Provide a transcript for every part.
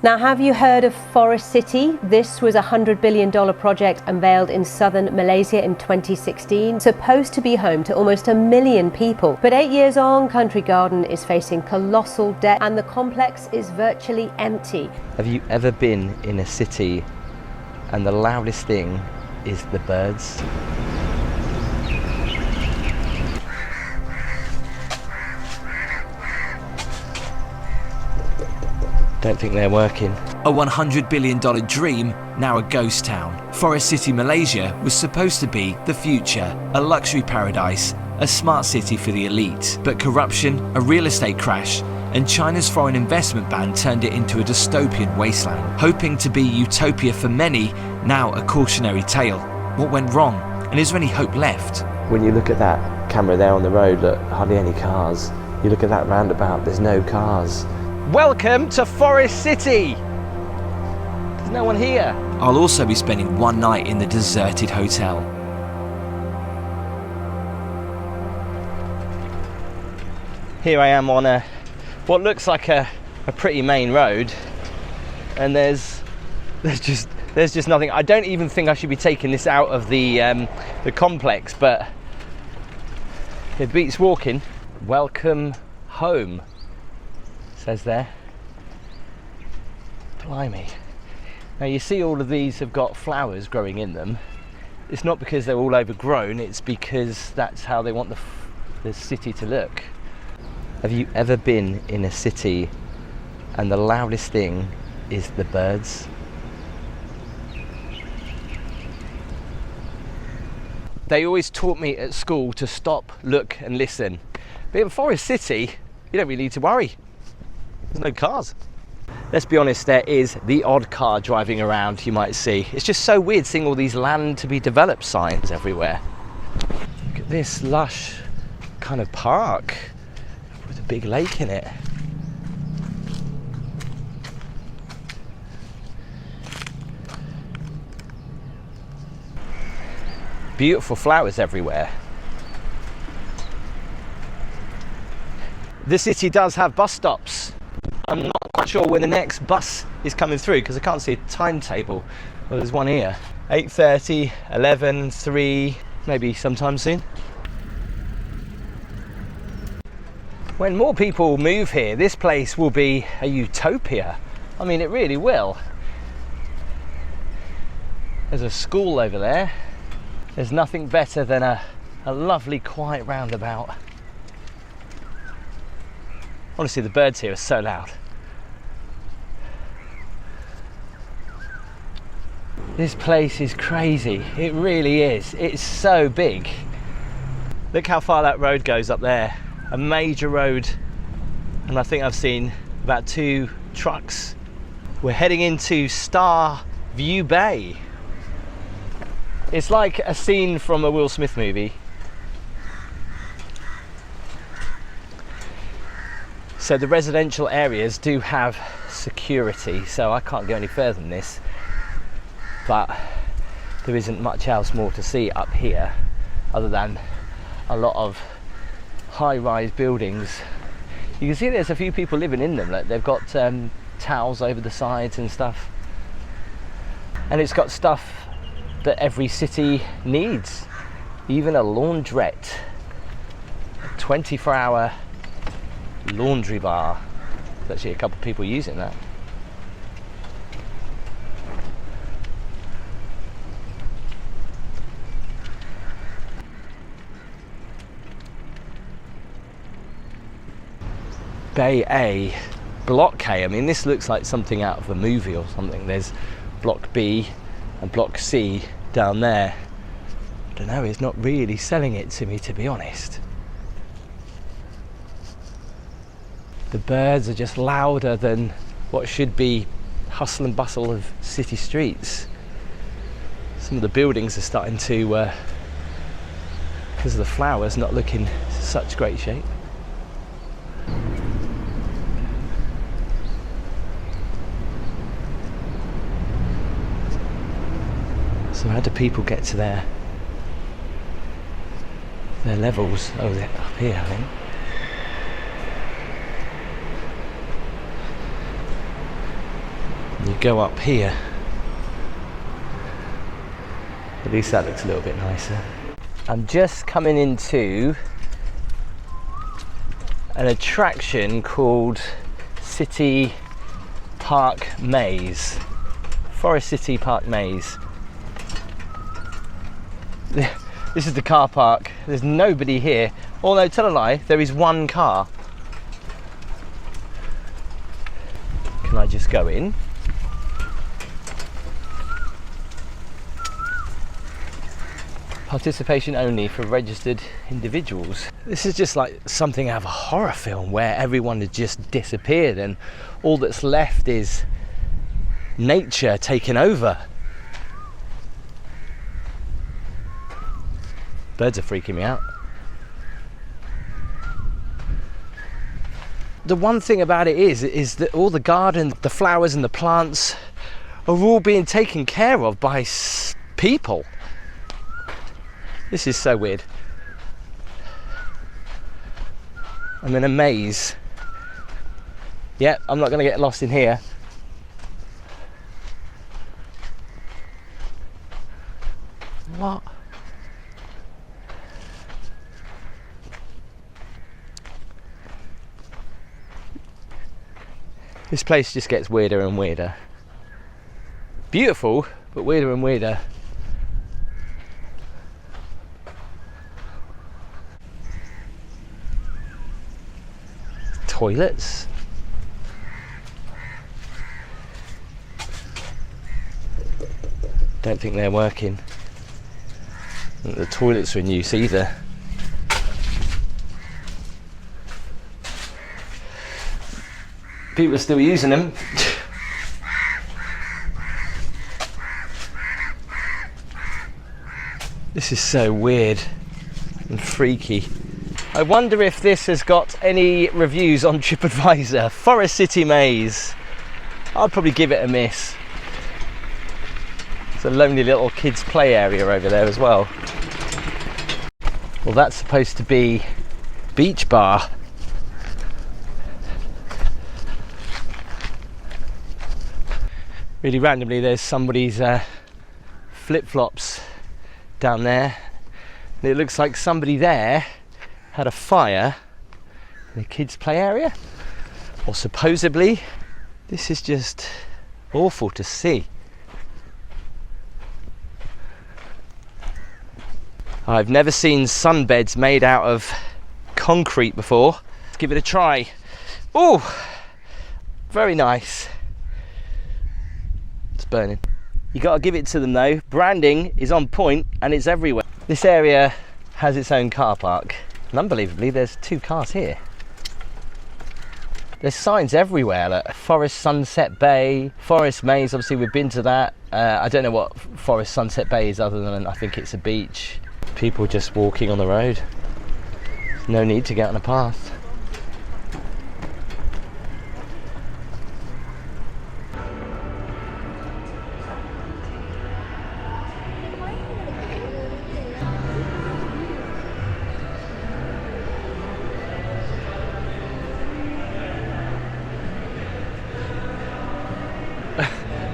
Now, have you heard of Forest City? This was a $100 billion project unveiled in southern Malaysia in 2016, supposed to be home to almost 1 million people. But 8 years on, Country Garden is facing colossal debt and the complex is virtually empty. Have you ever been in a city and the loudest thing is the birds? Don't think they're working. A $100 billion dream, now a ghost town. Forest City, Malaysia was supposed to be the future, a luxury paradise, a smart city for the elite. But corruption, a real estate crash, and China's foreign investment ban turned it into a dystopian wasteland. Hoping to be utopia for many, now a cautionary tale. What went wrong? And is there any hope left? When you look at that camera there on the road, look, hardly any cars. You look at that roundabout, there's no cars. Welcome to Forest City! There's no one here. I'll also be spending one night in the deserted hotel. Here I am on what looks like a pretty main road, and there's just nothing. I don't even think I should be taking this out of the complex, but it beats walking. Welcome home, says there. Blimey. Now you see all of these have got flowers growing in them. It's not because they're all overgrown, it's because that's how they want the city to look. Have you ever been in a city and the loudest thing is the birds? They always taught me at school to stop, look and listen. But in Forest City, you don't really need to worry. There's no cars. Let's be honest, there is the odd car driving around you might see. It's just so weird seeing all these land to be developed signs everywhere. Look at this lush kind of park with a big lake in it. Beautiful flowers everywhere. The city does have bus stops. I'm not quite sure when the next bus is coming through because I can't see a timetable. Well, there's one here. 8:30, 11, 3, maybe sometime soon. When more people move here, this place will be a utopia. I mean, it really will. There's a school over there. There's nothing better than a lovely quiet roundabout. Honestly, the birds here are so loud. This place is crazy. It really is. It's so big. Look how far that road goes up there. A major road. And I think I've seen about 2 trucks. We're heading into Star View Bay. It's like a scene from a Will Smith movie. So the residential areas do have security, so I can't go any further than this. But there isn't much else more to see up here other than a lot of high-rise buildings. You can see there's a few people living in them. Like they've got towels over the sides and stuff. And it's got stuff that every city needs. Even a laundrette. A 24-hour laundry bar. There's actually a couple of people using that. Bay A, Block K. I mean, this looks like something out of a movie or something. There's Block B and Block C down there. I don't know, it's not really selling it to me, to be honest. The birds are just louder than what should be hustle and bustle of city streets. Some of the buildings are starting to, because of the flowers, not look in such great shape. So how do people get to their levels? Oh, they're up here, I think. could go up here. At least that looks a little bit nicer. I'm just coming into an attraction called City Park Maze. Forest City Park Maze. This is the car park. There's nobody here. Oh no, tell a lie, there is one car. Can I just go in? Participation only for registered individuals. This is just like something out of a horror film where everyone had just disappeared and all that's left is nature taking over. Birds are freaking me out. The one thing about it is that all the garden, the flowers and the plants are all being taken care of by people. This is so weird. I'm in a maze. Yep, I'm not going to get lost in here. What? This place just gets weirder and weirder. Beautiful, but weirder and weirder. Toilets. Don't think they're working. I don't think the toilets are in use either. People are still using them. This is so weird and freaky. I wonder if this has got any reviews on TripAdvisor. Forest City Maze. I'd probably give it a miss. It's a lonely little kids play area over there as well. Well, that's supposed to be beach bar. Really randomly, there's somebody's flip-flops down there. And it looks like somebody there had a fire in the kids' play area, or supposedly. This is just awful to see. I've never seen sunbeds made out of concrete before. Let's give it a try. Oh, very nice. It's burning. You gotta give it to them though. Branding is on point and it's everywhere. This area has its own car park. And unbelievably, there's 2 cars here. There's signs everywhere, like Forest Sunset Bay, Forest Maze, obviously we've been to that. I don't know what Forest Sunset Bay is other than I think it's a beach. People just walking on the road. No need to get on a path.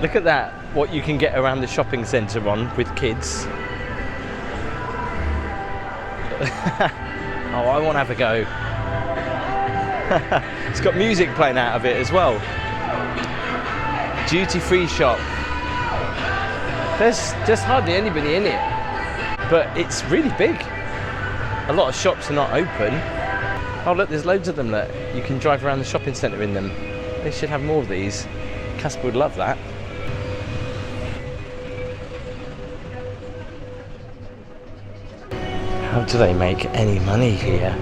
Look at that, what you can get around the shopping centre on with kids. Oh, I want to have a go. It's got music playing out of it as well. Duty-free shop. There's just hardly anybody in it, but it's really big. A lot of shops are not open. Oh look, there's loads of them that you can drive around the shopping centre in them. They should have more of these. Casper would love that. How do they make any money here?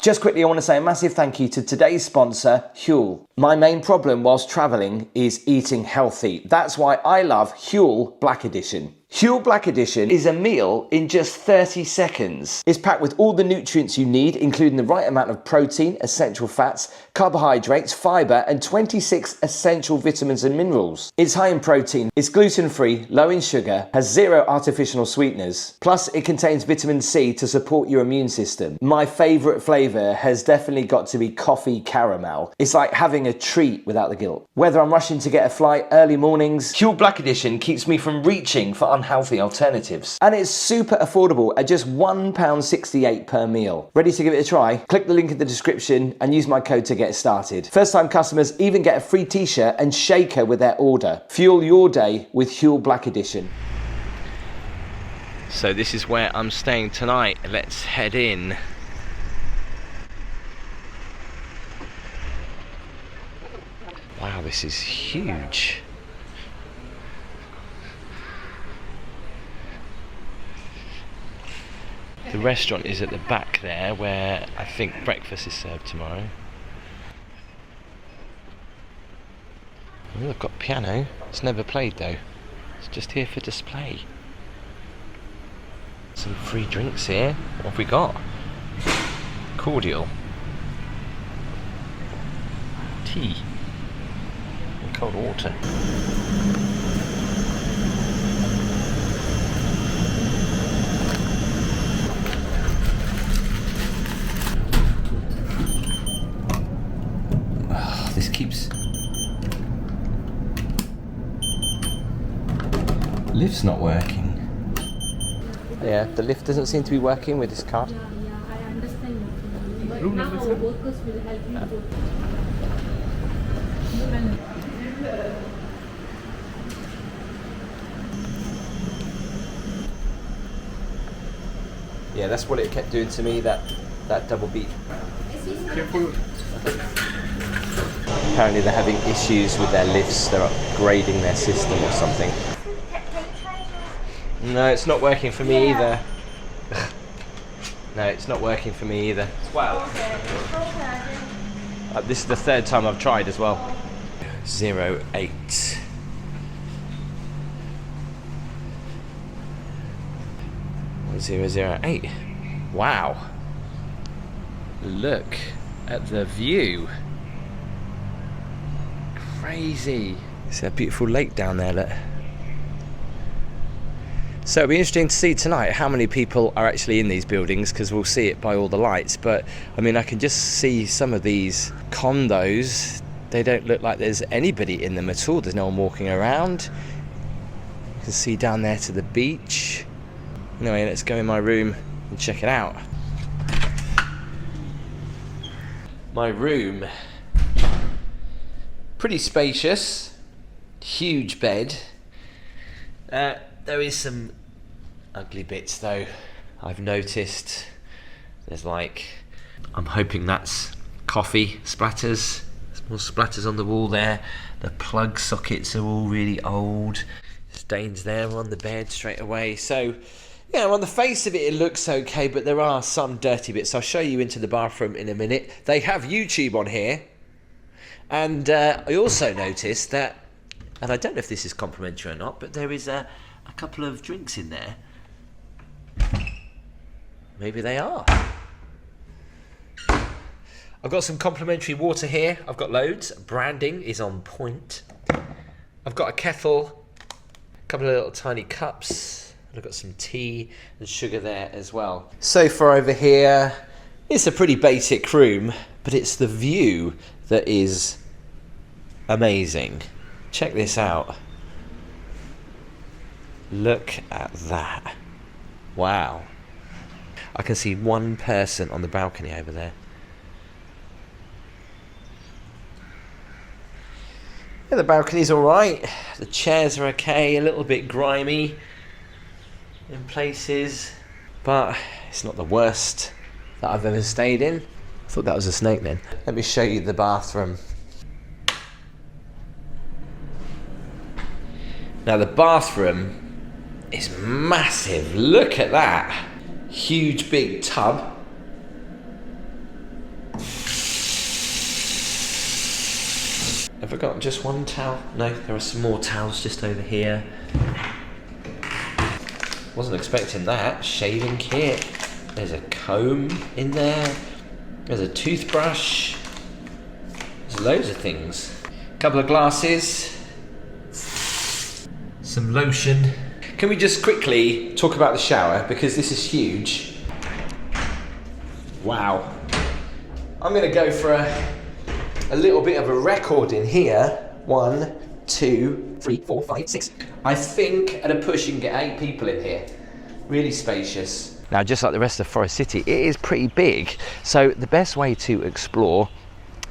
Just quickly, I want to say a massive thank you to today's sponsor, Huel. My main problem whilst travelling is eating healthy. That's why I love Huel Black Edition. Huel Black Edition is a meal in just 30 seconds. It's packed with all the nutrients you need, including the right amount of protein, essential fats, carbohydrates, fibre, and 26 essential vitamins and minerals. It's high in protein, it's gluten-free, low in sugar, has 0 artificial sweeteners. Plus, it contains vitamin C to support your immune system. My favourite flavour has definitely got to be coffee caramel. It's like having a treat without the guilt. Whether I'm rushing to get a flight, early mornings, Huel Black Edition keeps me from reaching for unhealthy alternatives. And it's super affordable at just £1.68 per meal. Ready to give it a try? Click the link in the description and use my code to get started. First time customers even get a free t-shirt and shaker with their order. Fuel your day with Huel Black Edition. So this is where I'm staying tonight. Let's head in. Wow, this is huge. The restaurant is at the back there, where I think breakfast is served tomorrow. Oh, I've got a piano. It's never played though. It's just here for display. Some free drinks here. What have we got? Cordial. Tea. And cold water. This keeps... Lift's not working. Yeah, the lift doesn't seem to be working with this card. I understand. Now our workers will help you. Yeah, that's what it kept doing to me, that double beep. Apparently they're having issues with their lifts, they're upgrading their system or something. No, it's not working for me either. No, it's not working for me either. Wow. This is the third time I've tried as well. 08. .008. Wow. Look at the view. Crazy. It's a beautiful lake down there, look. So it'll be interesting to see tonight how many people are actually in these buildings, because we'll see it by all the lights. But I mean, I can just see some of these condos. They don't look like there's anybody in them at all. There's no one walking around. You can see down there to the beach. Anyway, let's go in my room and check it out. My room. Pretty spacious. Huge bed. There is some ugly bits though, I've noticed. There's like, I'm hoping that's coffee splatters. There's more splatters on the wall there. The plug sockets are all really old. Stains there on the bed straight away. So, yeah, on the face of it, it looks okay, but there are some dirty bits. I'll show you into the bathroom in a minute. They have YouTube on here. And I also noticed that, and I don't know if this is complimentary or not, but there is a couple of drinks in there. Maybe they are. I've got some complimentary water here. I've got loads. Branding is on point. I've got a kettle, a couple of little tiny cups. I've got some tea and sugar there as well. Sofa over here. It's a pretty basic room, but it's the view that is amazing. Check this out. Look at that. Wow. I can see one person on the balcony over there. Yeah, the balcony's alright. The chairs are okay, a little bit grimy in places, but it's not the worst that I've ever stayed in. I thought that was a snake then. Let me show you the bathroom. Now the bathroom is massive. Look at that. Huge big tub. Have I got just one towel? No, there are some more towels just over here. Wasn't expecting that. Shaving kit. There's a comb in there. There's a toothbrush. There's loads of things. Couple of glasses. Some lotion. Can we just quickly talk about the shower, because this is huge. Wow. I'm going to go for a little bit of a record in here. 1, 2, 3, 4, 5, 6. I think at a push you can get 8 people in here. Really spacious. Now, just like the rest of Forest City, it is pretty big. So the best way to explore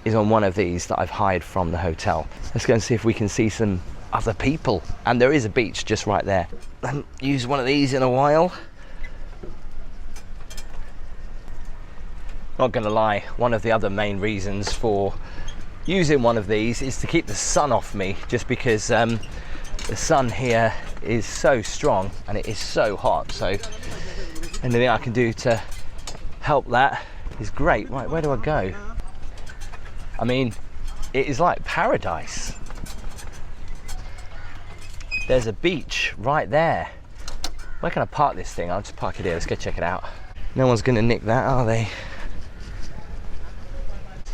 is on one of these that I've hired from the hotel. Let's go and see if we can see some other people. And there is a beach just right there. I haven't used one of these in a while. Not gonna lie, one of the other main reasons for using one of these is to keep the sun off me, just because the sun here is so strong and it is so hot. So anything I can do to help that is great. Right, where do I go? I mean, it is like paradise. There's a beach right there. Where can I park this thing? I'll just park it here. Let's go check it out. No one's gonna nick that, are they?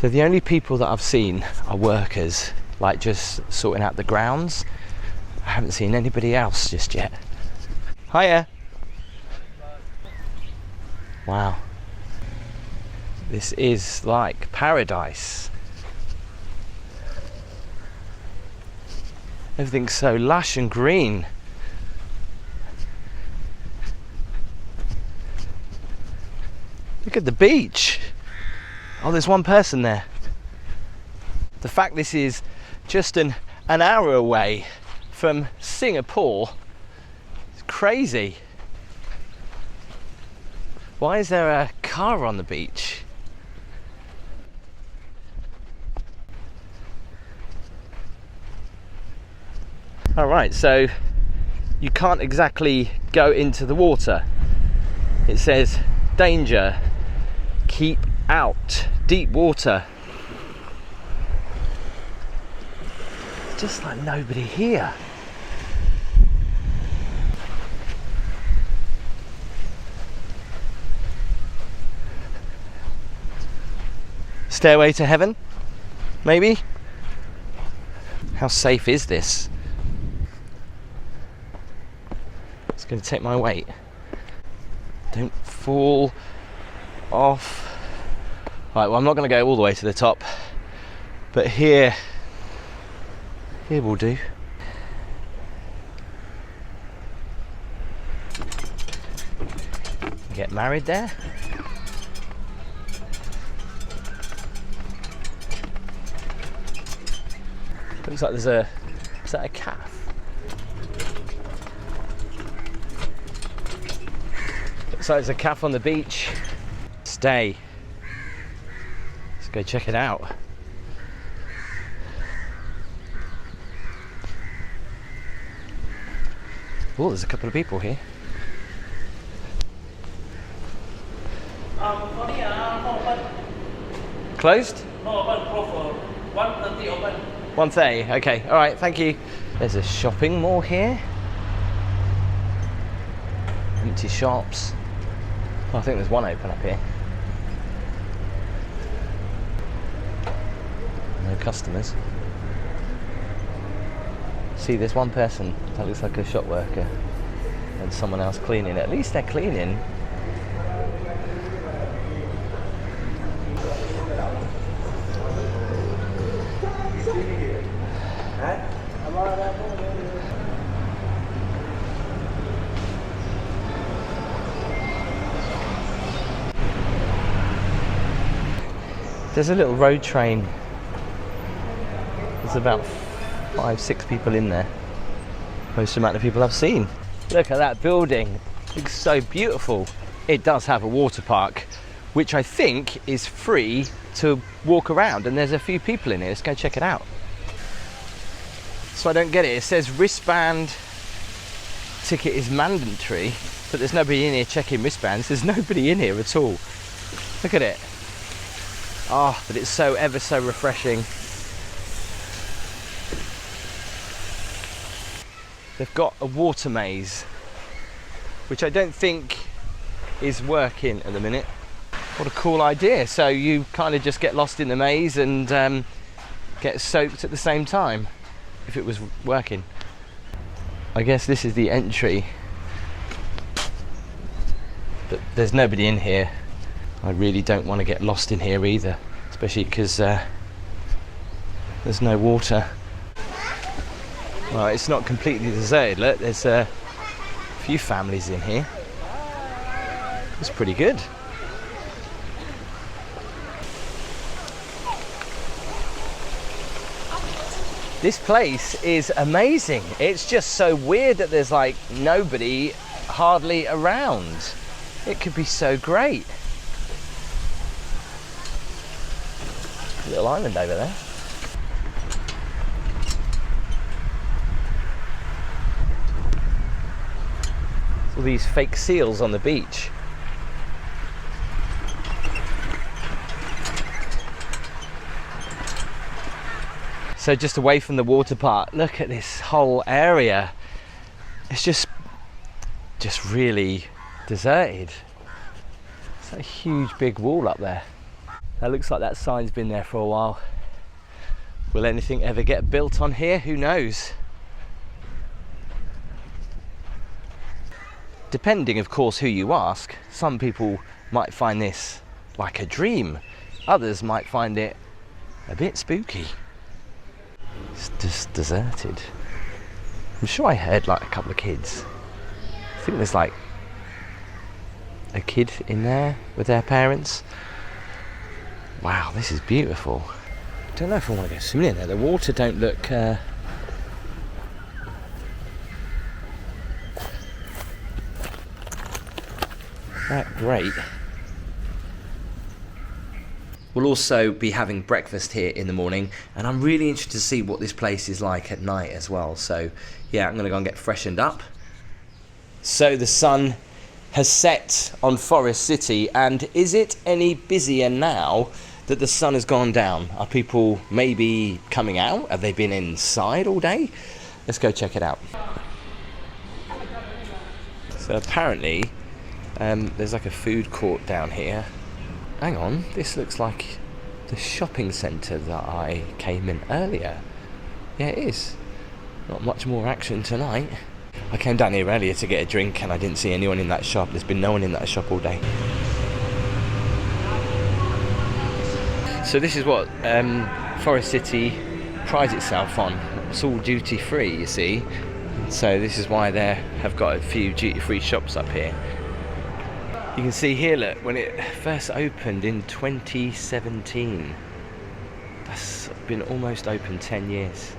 So the only people that I've seen are workers, like just sorting out the grounds. I haven't seen anybody else just yet. Hiya. Wow. This is like paradise. Everything's so lush and green. Look at the beach. Oh, there's one person there. The fact this is just an hour away from Singapore is crazy. Why is there a car on the beach? All right, so you can't exactly go into the water. It says danger, keep out, deep water. It's just like nobody here. Stairway to heaven, maybe? How safe is this? It's going to take my weight. Don't fall off. Right, well, I'm not going to go all the way to the top, but here will do. Get married there. Looks like there's a, is that a calf? Looks like there's a calf on the beach. Stay. Let's go check it out. Oh, there's a couple of people here. Sorry, not open. Closed? No open, closed. 1:30 open. 1:30, okay, all right, thank you. There's a shopping mall here. Empty shops. Oh, I think there's one open up here. No customers. See, there's one person that looks like a shop worker and someone else cleaning. At least they're cleaning. There's a little road train. There's about 5-6 people in there. Most amount of people I've seen. Look at that building. It looks so beautiful. It does have a water park, which I think is free to walk around, and there's a few people in here. Let's go check it out. So I don't get it. It says wristband ticket is mandatory, but there's nobody in here checking wristbands. There's nobody in here at all. Look at it. Oh, but it's so ever so refreshing. They've got a water maze. which I don't think is working at the minute. What a cool idea. So you kind of just get lost in the maze and get soaked at the same time, if it was working. I guess this is the entry, but there's nobody in here. I really don't want to get lost in here either, especially because there's no water. Well, it's not completely deserted. Look, there's a few families in here. It's pretty good. This place is amazing. It's just so weird that there's like nobody hardly around. It could be so great. Little island over there. All these fake seals on the beach. So just away from the water park, look at this whole area. It's just really deserted. It's a huge big wall up there. That looks like that sign's been there for a while. Will anything ever get built on here? Who knows? Depending, of course, who you ask. Some people might find this like a dream. Others might find it a bit spooky. It's just deserted. I'm sure I heard like a couple of kids. I think there's like a kid in there with their parents. Wow, this is beautiful. I don't know if I want to go swimming in there. The water don't look that great. We'll also be having breakfast here in the morning, and I'm really interested to see what this place is like at night as well. So yeah, I'm gonna go and get freshened up. So the sun has set on Forest City, and is it any busier now that the sun has gone down? Are people maybe coming out? Have they been inside all day? Let's go check it out. So apparently there's like a food court down here. Hang on, this looks like the shopping centre that I came in earlier. Yeah, it is. Not much more action tonight. I came down here earlier to get a drink and I didn't see anyone in that shop. There's been no one in that shop all day. So this is what Forest City prides itself on. It's all duty free, you see. So this is why they have got a few duty free shops up here. You can see here, look, when it first opened in 2017. That's been almost open 10 years.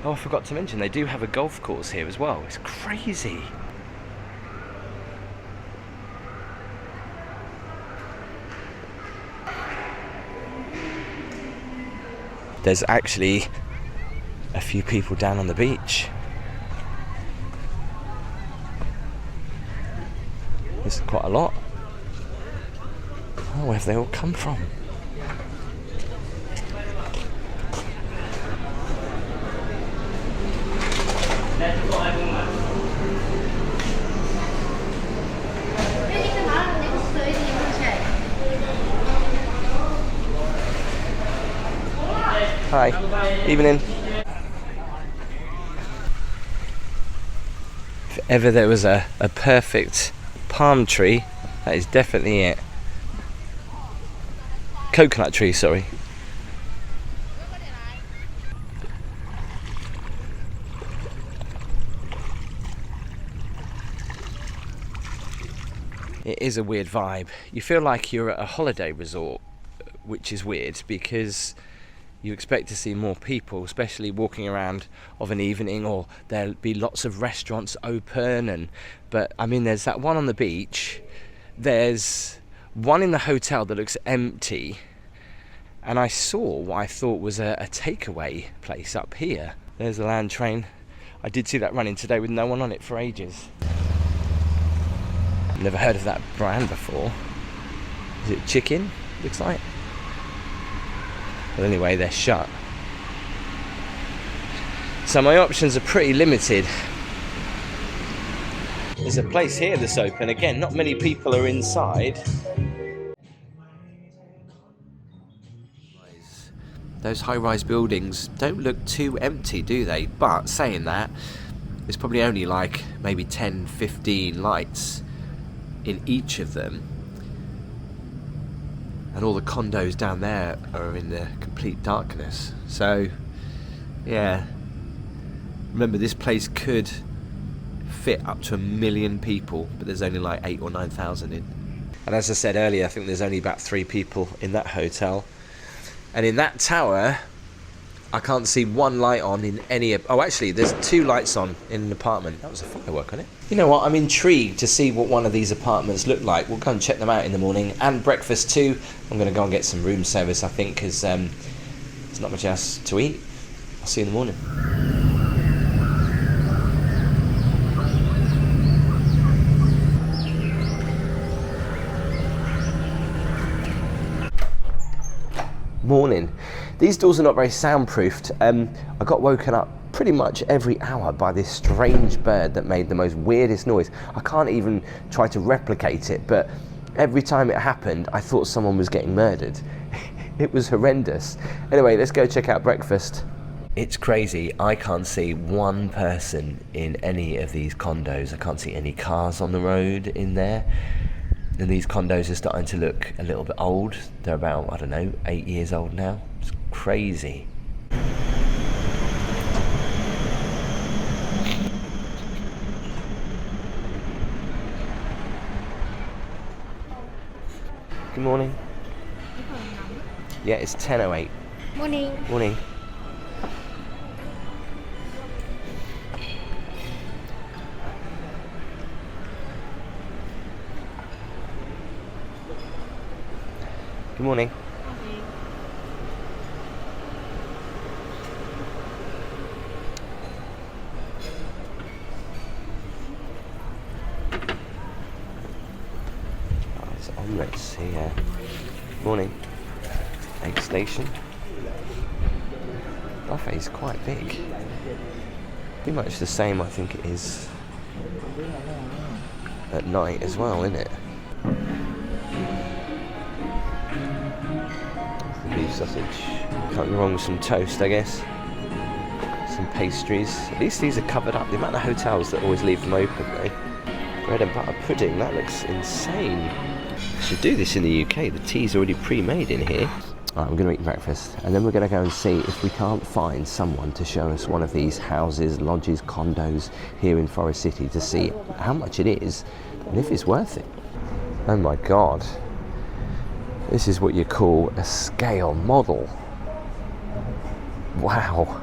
Oh, I forgot to mention, they do have a golf course here as well. It's crazy. There's actually a few people down on the beach. There's quite a lot. Oh, where have they all come from? Hi, evening. If ever there was a perfect palm tree, that is definitely it. Coconut tree, sorry. It is a weird vibe. You feel like you're at a holiday resort, which is weird because you expect to see more people, especially walking around of an evening, or there'll be lots of restaurants open. But I mean, there's that one on the beach, there's one in the hotel that looks empty, and I saw what I thought was a takeaway place up here. There's the land train. I did see that running today with no one on it for ages. Never heard of that brand before. Is it chicken? Looks like. But anyway, they're shut. So my options are pretty limited. There's a place here that's open. Again, not many people are inside. Those high-rise buildings don't look too empty, do they? But saying that, there's probably only like maybe 10, 15 lights in each of them. And all the condos down there are in the complete darkness. So, yeah. Remember, this place could fit up to 1 million people, but there's only like 8,000 or 9,000 in. And as I said earlier, I think there's only about 3 people in that hotel. And in that tower, I can't see one light on in any of... Oh, actually, there's 2 lights on in an apartment. That was a firework, wasn't it? You know what? I'm intrigued to see what one of these apartments look like. We'll go and check them out in the morning. And breakfast too. I'm going to go and get some room service, I think, because there's not much else to eat. I'll see you in the morning. Morning. These doors are not very soundproofed. I got woken up pretty much every hour by this strange bird that made the most weirdest noise. I can't even try to replicate it, but every time it happened, I thought someone was getting murdered. It was horrendous. Anyway, let's go check out breakfast. It's crazy. I can't see one person in any of these condos. I can't see any cars on the road in there. And these condos are starting to look a little bit old. They're about, I don't know, 8 years old now. It's crazy. Good morning. Yeah, it's 10:08. Morning. Morning. Good morning. Oh, it's omelets here. Morning. Egg station. Buffet is quite big. Pretty much the same, I think it is at night as well, isn't it? Beef sausage. Can't go wrong with some toast, I guess. Some pastries. At least these are covered up. The amount of hotels that always leave them open, though. Bread and butter pudding, that looks insane. Should do this in the UK. The tea's already pre-made in here. Right, I'm going to eat breakfast, and then we're going to go and see if we can't find someone to show us one of these houses, lodges, condos here in Forest City to see how much it is and if it's worth it. Oh my God. This is what you call a scale model. Wow.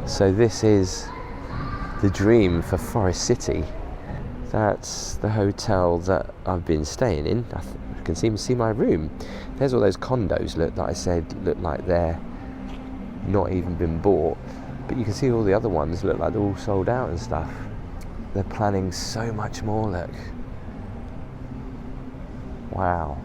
So this is the dream for Forest City. That's the hotel that I've been staying in. I can see my room. There's all those condos, look, that I said look like they're not even been bought. But you can see all the other ones look like they're all sold out and stuff. They're planning so much more, look. Wow.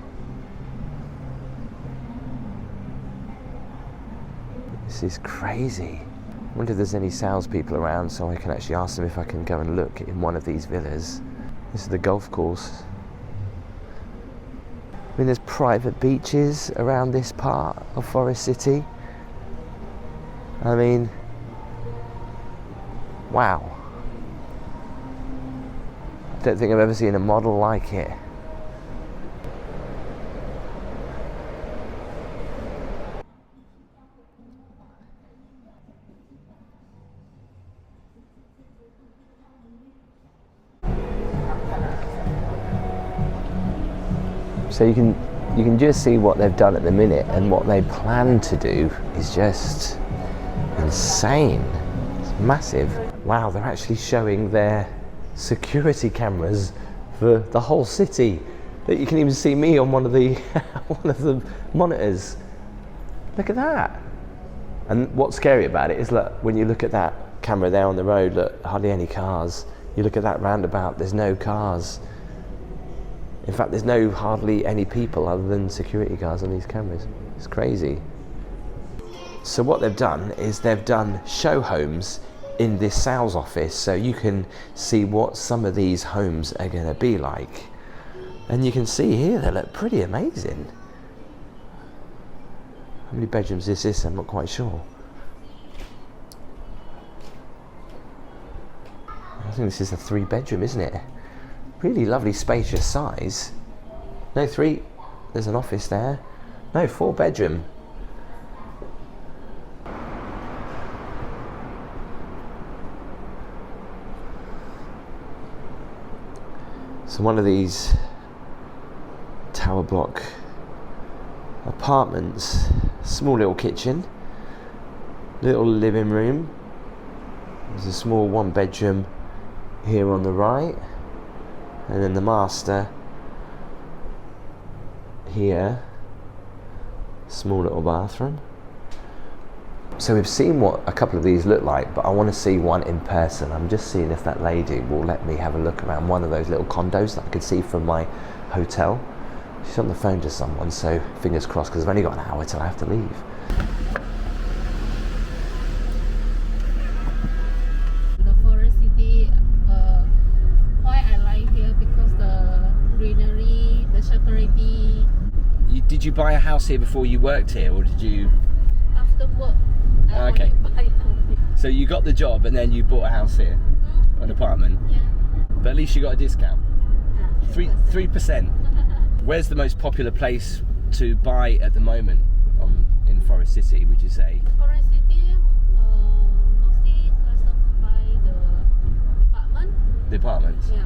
This is crazy. I wonder if there's any salespeople around so I can actually ask them if I can go and look in one of these villas. This is the golf course. I mean, there's private beaches around this part of Forest City. I mean, wow. I don't think I've ever seen a model like it. So you can just see what they've done at the minute, and what they plan to do is just insane. It's massive. Wow, they're actually showing their security cameras for the whole city. That you can even see me on one of the one of the monitors. Look at that. And what's scary about it is, look, when you look at that camera there on the road, look, hardly any cars. You look at that roundabout, there's no cars. In fact, there's hardly any people other than security guards on these cameras. It's crazy. So what they've done is they've done show homes in this sales office, so you can see what some of these homes are going to be like. And you can see here they look pretty amazing. How many bedrooms is this? I'm not quite sure. I think this is a 3-bedroom, isn't it? Really lovely, spacious size. No, 3. There's an office there. No, 4-bedroom. So one of these tower block apartments, small little kitchen, little living room. There's a small 1-bedroom here on the right, and then the master here, small little bathroom. So we've seen what a couple of these look like, but I want to see one in person. I'm just seeing if that lady will let me have a look around one of those little condos that I could see from my hotel. She's on the phone to someone, so fingers crossed, because I've only got an hour till I have to leave. The forest city, why I like here because the greenery, the security. Did you buy a house here before you worked here, or did you? After work, I Okay. only buy house. So you got the job and then you bought a house here, an apartment. Yeah. But at least you got a discount. 3%. 3%. Where's the most popular place to buy at the moment in Forest City, would you say? Forest city, mostly customer buy the apartment. The apartments? Yeah.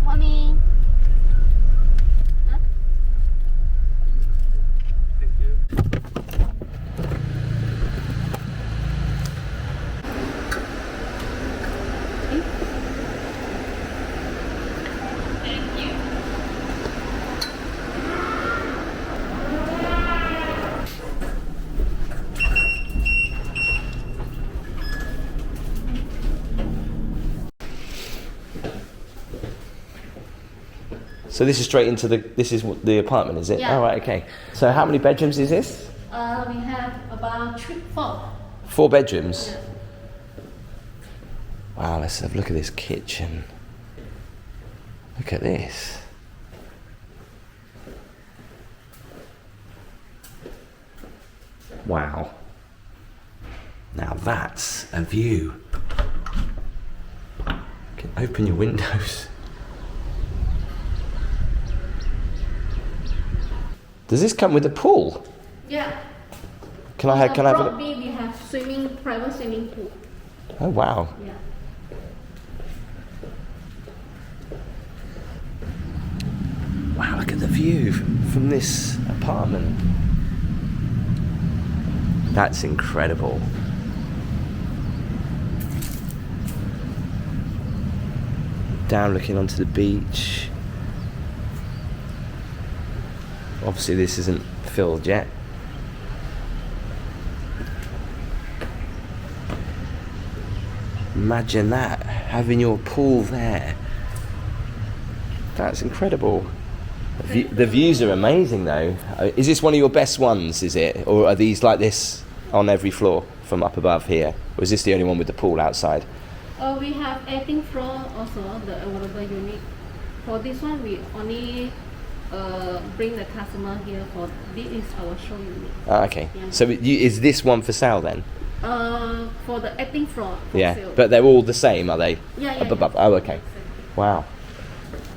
Morning. Huh? So this is straight into this is the apartment, is it? Yeah. Oh, right, okay. So how many bedrooms is this? We have about 4. 4 bedrooms? Yeah. Wow, let's have a look at this kitchen. Look at this. Wow. Now that's a view. You can open your windows. Does this come with a pool? Yeah. Can I have a look? Probably we have private swimming pool. Oh wow. Yeah. Wow, look at the view from this apartment. That's incredible. Down looking onto the beach. Obviously this isn't filled yet. Imagine that, having your pool there. That's incredible. The views are amazing though. Is this one of your best ones, is it? Or are these like this on every floor from up above here? Or is this the only one with the pool outside? We have 18th floor also, the available unit. For this one, we only bring the customer here for this is our show unit. Okay. Yeah. So is this one for sale then? For the 18th floor. For Yeah. sale. But they're all the same, are they? Yeah, Up above. Oh, okay. Wow.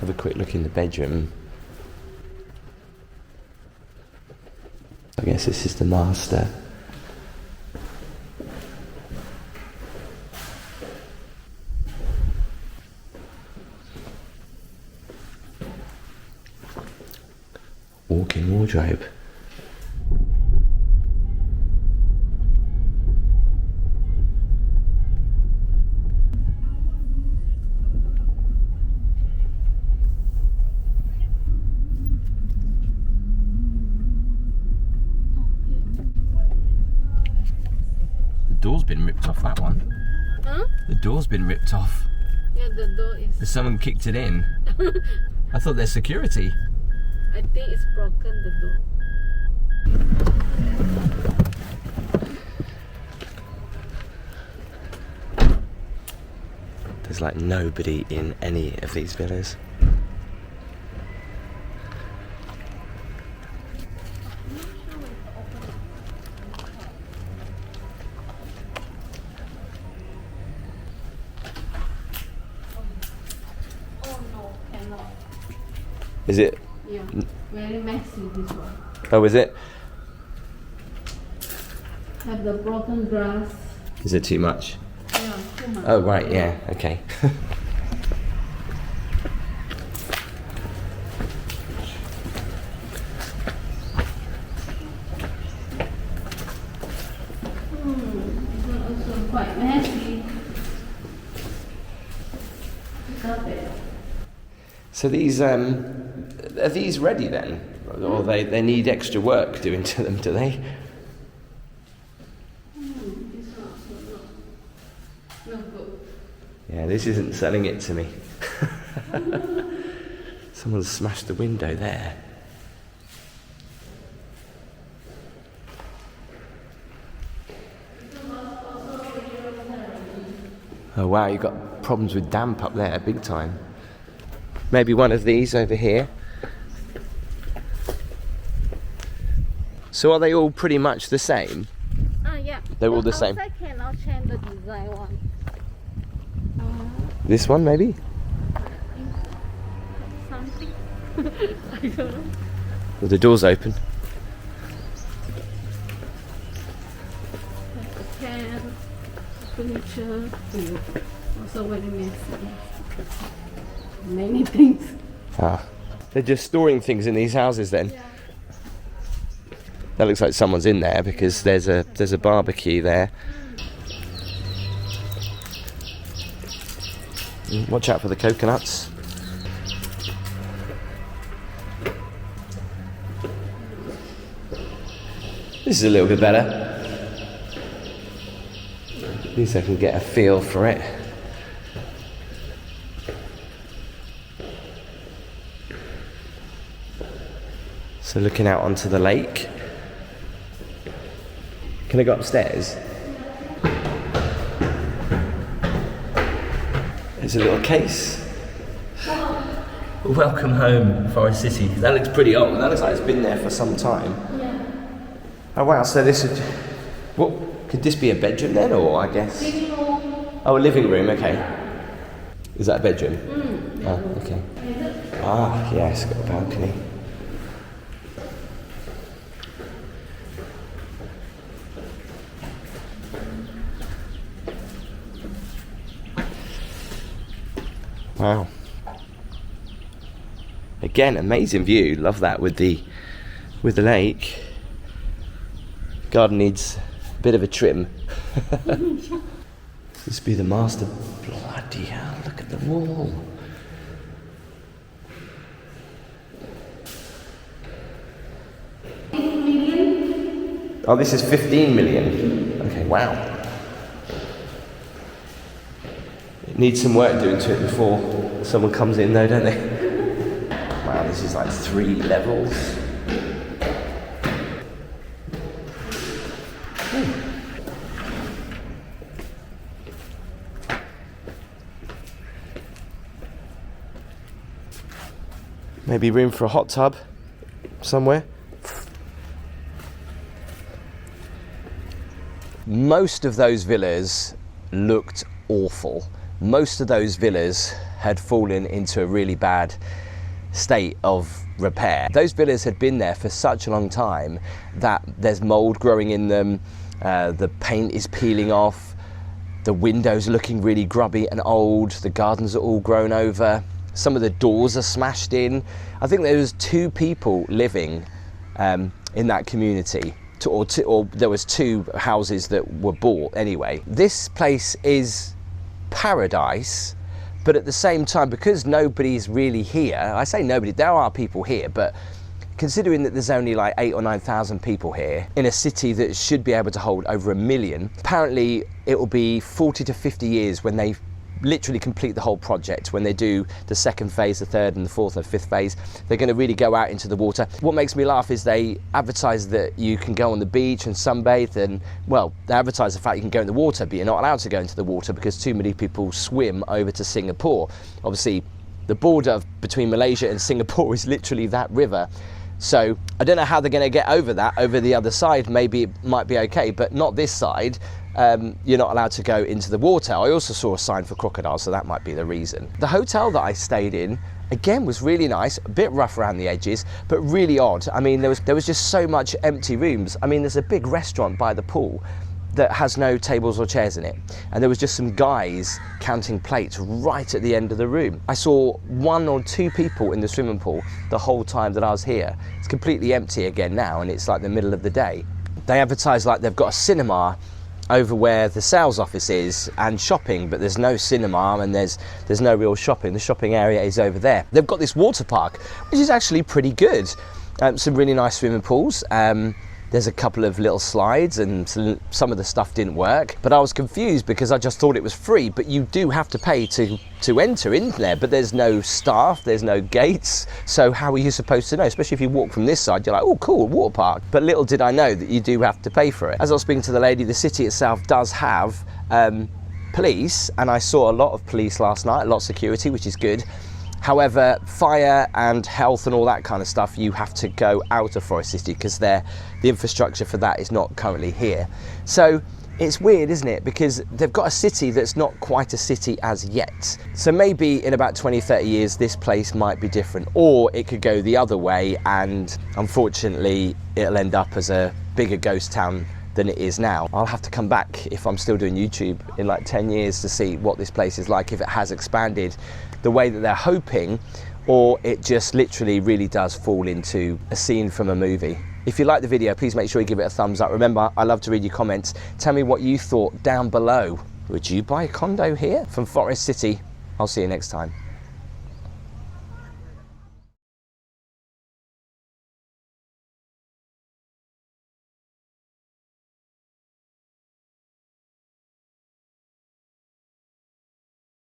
Have a quick look in the bedroom. I guess this is the master. Walk-in wardrobe. The door's been ripped off, that one. Huh? The door's been ripped off. Yeah, the door is. Has someone kicked it in? I thought there's security. I think it's broken, the door. There's like nobody in any of these villas. Oh no, cannot. Is it? Yeah, very messy this one. Oh, is it? Have the broken glass. Is it too much? Yeah, too much. Oh, right, yeah, okay. This one also quite messy. Got it. So these, are these ready then? Or they need extra work doing to them, do they? This one also no good. Yeah, this isn't selling it to me. Someone's smashed the window there. Oh wow, you've got problems with damp up there, big time. Maybe one of these over here. So are they all pretty much the same? Yeah. They're all the same. I cannot change the design one. This one maybe? Something. I don't know. Well, the door's open. Like the can, furniture. Also very messy. Many things. Ah. They're just storing things in these houses then? Yeah. That looks like someone's in there because there's a barbecue there. Watch out for the coconuts. This is a little bit better. At least I can get a feel for it. So looking out onto the lake. Can I go upstairs? There's a little case. Welcome home, Forest City. That looks pretty old. That looks like it's been there for some time. Yeah. Oh wow, so this would... What? Could this be a bedroom then, or I guess... Living room. Oh, a living room, okay. Is that a bedroom? Yeah. Oh, okay. Ah, yes, got a balcony. Wow. Again, amazing view. Love that with the lake. Garden needs a bit of a trim. This be the master. Bloody hell! Look at the wall. Oh, this is 15 million. Okay, wow. It needs some work doing to it before someone comes in though, don't they? Wow, this is like 3 levels. Maybe room for a hot tub somewhere. Most of those villas looked awful. Most of those villas had fallen into a really bad state of repair. Those villas had been there for such a long time that there's mold growing in them, the paint is peeling off, the windows are looking really grubby and old, the gardens are all grown over, some of the doors are smashed in. I think there was 2 people living in that community. Or there was 2 houses that were bought anyway. This place is paradise, but at the same time, because nobody's really here, I say nobody, there are people here, but considering that there's only like 8,000 or 9,000 people here in a city that should be able to hold over 1 million, apparently it will be 40 to 50 years when they literally complete the whole project, when they do the second phase, the third and the fourth and fifth phase, they're going to really go out into the water. What makes me laugh is they advertise that you can go on the beach and sunbathe, and well, they advertise the fact you can go in the water, but you're not allowed to go into the water because too many people swim over to Singapore. Obviously, the border between Malaysia and Singapore is literally that river. So I don't know how they're going to get over that. Over the other side, maybe it might be okay, but not this side. You're not allowed to go into the water. I also saw a sign for crocodiles, so that might be the reason. The hotel that I stayed in, again, was really nice, a bit rough around the edges, but really odd. I mean, there was just so much empty rooms. I mean, there's a big restaurant by the pool that has no tables or chairs in it, and there was just some guys counting plates right at the end of the room. I saw 1 or 2 people in the swimming pool the whole time that I was here. It's completely empty again now, and it's like the middle of the day. They advertise like they've got a cinema over where the sales office is and shopping, but there's no cinema and there's no real shopping. The shopping area is over there. They've got this water park, which is actually pretty good. Some really nice swimming pools. There's a couple of little slides, and some of the stuff didn't work, but I was confused because I just thought it was free, but you do have to pay to enter in there, but there's no staff, there's no gates, so how are you supposed to know? Especially if you walk from this side, you're like, oh cool, water park, but little did I know that you do have to pay for it. As I was speaking to the lady, the city itself does have police, and I saw a lot of police last night, a lot of security, which is good. However, fire and health and all that kind of stuff, you have to go out of Forest City because the infrastructure for that is not currently here. So it's weird, isn't it? Because they've got a city that's not quite a city as yet. So maybe in about 20, 30 years, this place might be different, or it could go the other way, and unfortunately, it'll end up as a bigger ghost town than it is now. I'll have to come back if I'm still doing YouTube in like 10 years to see what this place is like, if it has expanded the way that they're hoping, or it just literally really does fall into a scene from a movie. If you like the video, please make sure you give it a thumbs up. Remember, I love to read your comments. Tell me what you thought down below. Would you buy a condo here? From Forest City, I'll see you next time.